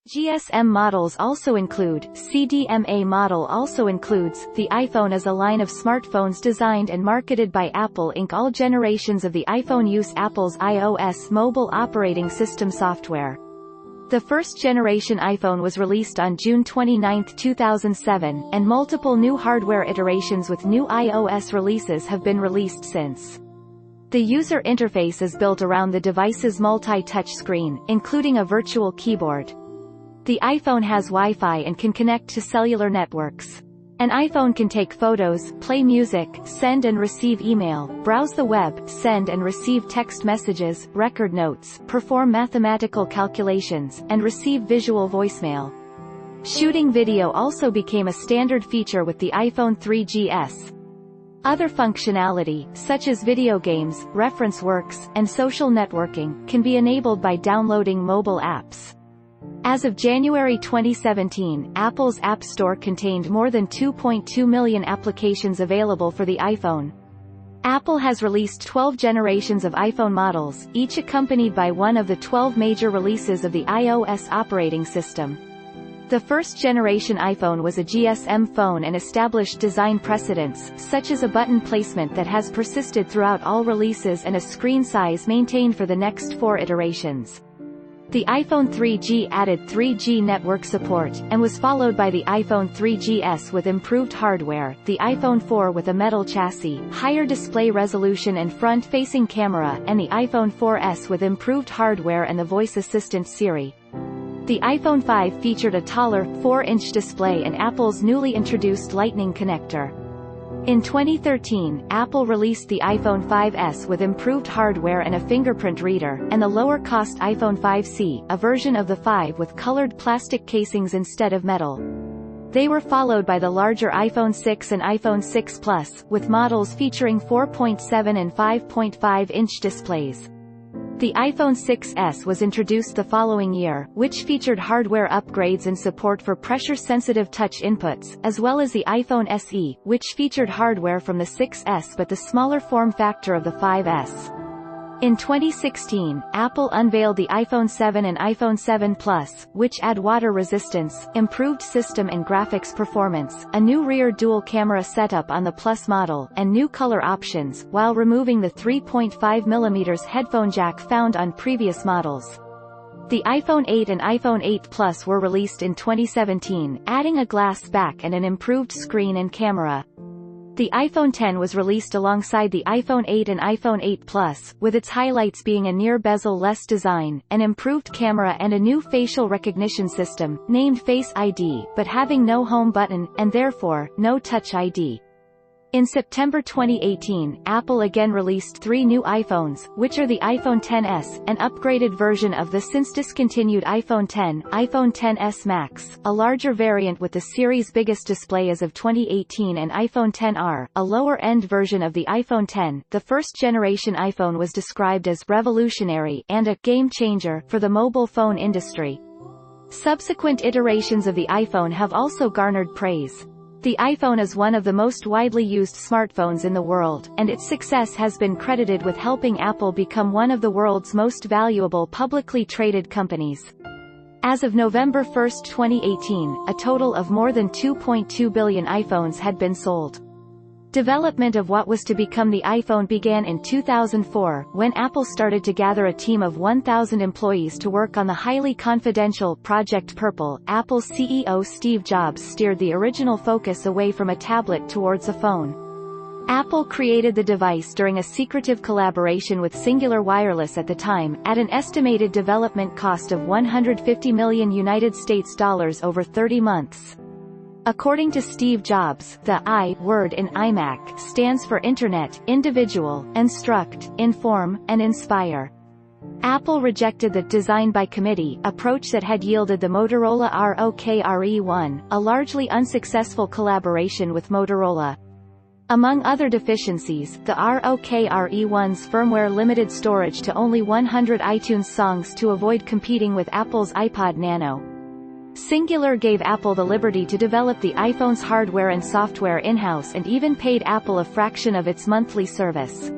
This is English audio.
GSM models also include, CDMA model also includes, the iPhone is a line of smartphones designed and marketed by Apple Inc. All generations of the iPhone use Apple's iOS mobile operating system software. The first generation iPhone was released on June 29, 2007, and multiple new hardware iterations with new iOS releases have been released since. The user interface is built around the device's multi-touch screen, including a virtual keyboard. The iPhone has Wi-Fi and can connect to cellular networks. An iPhone can take photos, play music, send and receive email, browse the web, send and receive text messages, record notes, perform mathematical calculations, and receive visual voicemail. Shooting video also became a standard feature with the iPhone 3GS. Other functionality, such as video games, reference works, and social networking, can be enabled by downloading mobile apps. As of January 2017, Apple's App Store contained more than 2.2 million applications available for the iPhone. Apple has released 12 generations of iPhone models, each accompanied by one of the 12 major releases of the iOS operating system. The first generation iPhone was a GSM phone and established design precedents, such as a button placement that has persisted throughout all releases and a screen size maintained for the next 4 iterations. The iPhone 3G added 3G network support, and was followed by the iPhone 3GS with improved hardware, the iPhone 4 with a metal chassis, higher display resolution and front-facing camera, and the iPhone 4S with improved hardware and the voice assistant Siri. The iPhone 5 featured a taller, 4-inch display and Apple's newly introduced Lightning connector. In 2013, Apple released the iPhone 5S with improved hardware and a fingerprint reader, and the lower-cost iPhone 5C, a version of the 5 with colored plastic casings instead of metal. They were followed by the larger iPhone 6 and iPhone 6 Plus, with models featuring 4.7 and 5.5-inch displays. The iPhone 6s was introduced the following year, which featured hardware upgrades and support for pressure-sensitive touch inputs, as well as the iPhone SE, which featured hardware from the 6s but the smaller form factor of the 5s. In 2016, Apple unveiled the iPhone 7 and iPhone 7 Plus, which add water resistance, improved system and graphics performance, a new rear dual-camera setup on the Plus model, and new color options, while removing the 3.5mm headphone jack found on previous models. The iPhone 8 and iPhone 8 Plus were released in 2017, adding a glass back and an improved screen and camera. The iPhone X was released alongside the iPhone 8 and iPhone 8 Plus, with its highlights being a near bezel-less design, an improved camera and a new facial recognition system, named Face ID, but having no home button, and therefore, no Touch ID. In September 2018, Apple again released 3 new iPhones, which are the iPhone XS, an upgraded version of the since-discontinued iPhone X, iPhone XS Max, a larger variant with the series' biggest display as of 2018, and iPhone XR, a lower-end version of the iPhone X. The first-generation iPhone was described as revolutionary and a game-changer for the mobile phone industry. Subsequent iterations of the iPhone have also garnered praise. The iPhone is one of the most widely used smartphones in the world, and its success has been credited with helping Apple become one of the world's most valuable publicly traded companies. As of November 1, 2018, a total of more than 2.2 billion iPhones had been sold. Development of what was to become the iPhone began in 2004, when Apple started to gather a team of 1,000 employees to work on the highly confidential Project Purple. Apple's CEO Steve Jobs steered the original focus away from a tablet towards a phone. Apple created the device during a secretive collaboration with Singular Wireless at the time, at an estimated development cost of $150 million over 30 months. According to Steve Jobs, the I word in iMac stands for Internet, Individual, Instruct, Inform, and Inspire. Apple rejected the design by committee approach that had yielded the Motorola ROKR-E1, a largely unsuccessful collaboration with Motorola. Among other deficiencies, the ROKR-E1's firmware limited storage to only 100 iTunes songs to avoid competing with Apple's iPod Nano. Singular gave Apple the liberty to develop the iPhone's hardware and software in-house and even paid Apple a fraction of its monthly service.